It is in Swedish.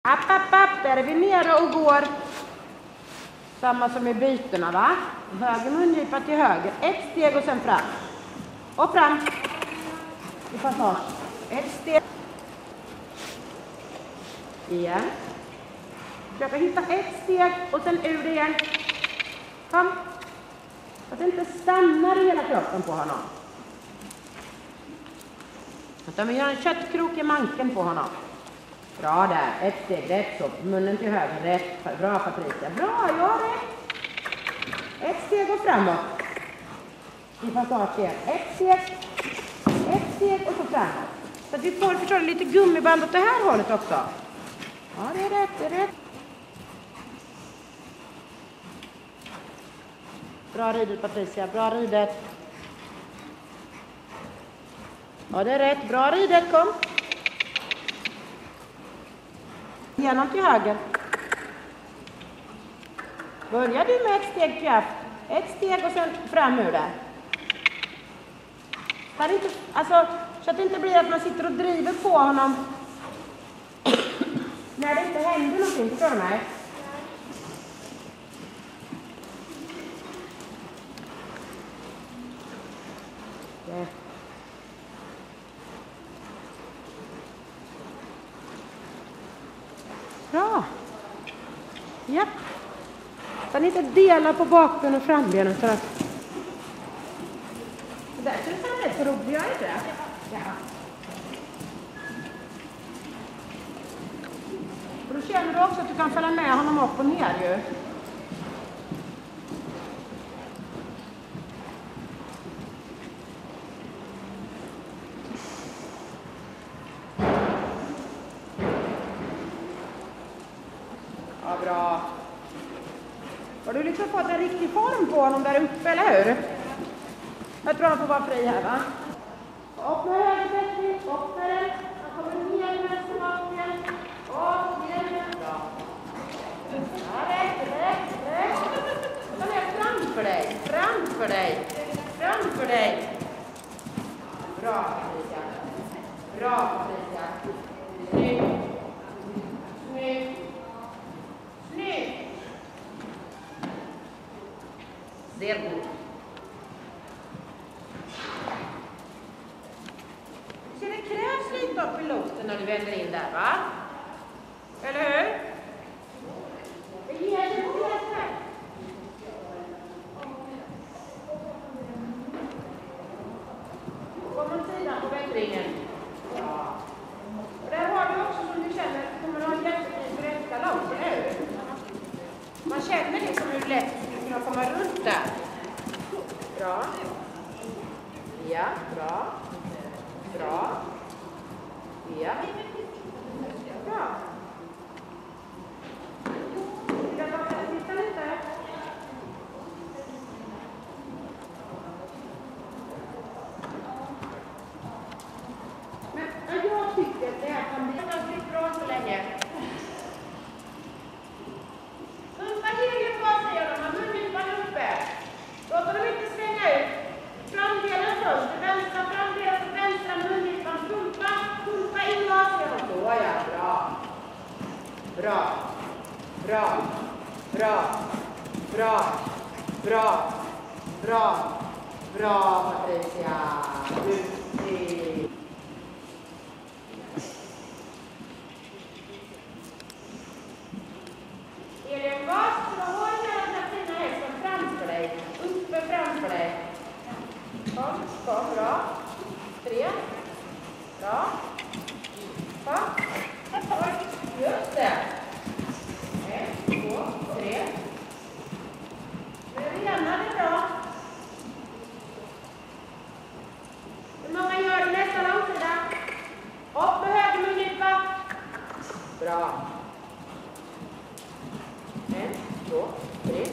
App, där är vi nere och går. Samma som i bytena, va? Höger mungipa till höger. Ett steg och sen fram. Och fram. I passage. Ett steg. Igen. Försöka hitta ett steg och sen ur det igen. Kom. Så att det inte stannar i hela kroppen på honom. Utan vi gör en köttkrok i manken på honom. Bra där. Ett steg rätt så. Munnen till höger. Rätt. Bra Patricia. Bra, ja rätt. Ett steg och framåt. I passage igen. Ett steg och så framåt. Så att vi får förstå lite gummiband åt det här hållet också. Ja, det är rätt, det är rätt. Bra ridet Patricia, bra ridet. Ja, det är rätt. Bra ridet, kom. Genom till höger. Börjar du med ett steg kraft. Ett steg och sen fram ur det. Så att det inte blir att man sitter och driver på honom när det inte händer någonting. Förstår du mig? Det. Bra. Ja. Så att ni inte delar på bakbenen och frambenen för att... Det där skulle vara rätt så roligt, gör inte det? Ja. Och då känner du också att du kan följa med honom upp och ner ju. Ja, bra. Har du liksom fått en riktig form på honom där uppe, eller hur? Jag tror han får vara fri här, va? Öppna högerbecken, öppna den. Han kommer ner med vänsterbacken. Och ner med bra. Ja, rätt. Så är framför dig. Bra, Patricia. Snyggt. Sehr gut. Så det krävs lite upp i luften när du vänder in där, va? Eller hur? Det ger sig på det sätt. Kom åt sidan på bättringen. Ja. Och där har du också som du känner att du kommer att ha en jättefin berättarlång, eller hur? Man känner liksom hur lätt du kan komma runt där. Bra. Ja, bra. Ja. Bra. Jag bara titta lite. Men jag tycker att det här kan bli bra så länge. Pumpa egen fas säger de, mungipan uppe. Låt dem inte svänga ut. Framdelen först, vänstra framdelen, vänstra mungipan, pumpa in gasen. Så ja, bra Patricia. Duktig. Är det en gas så har du den fina hästen framför dig. Uppe framför dig. Kom, bra. 3. Bra. Kom. Just det. 1, 2, 3. Det är bra. Hur många gör det nästa långsida? Upp med höger mungipa. Bra. 1, 2, 3.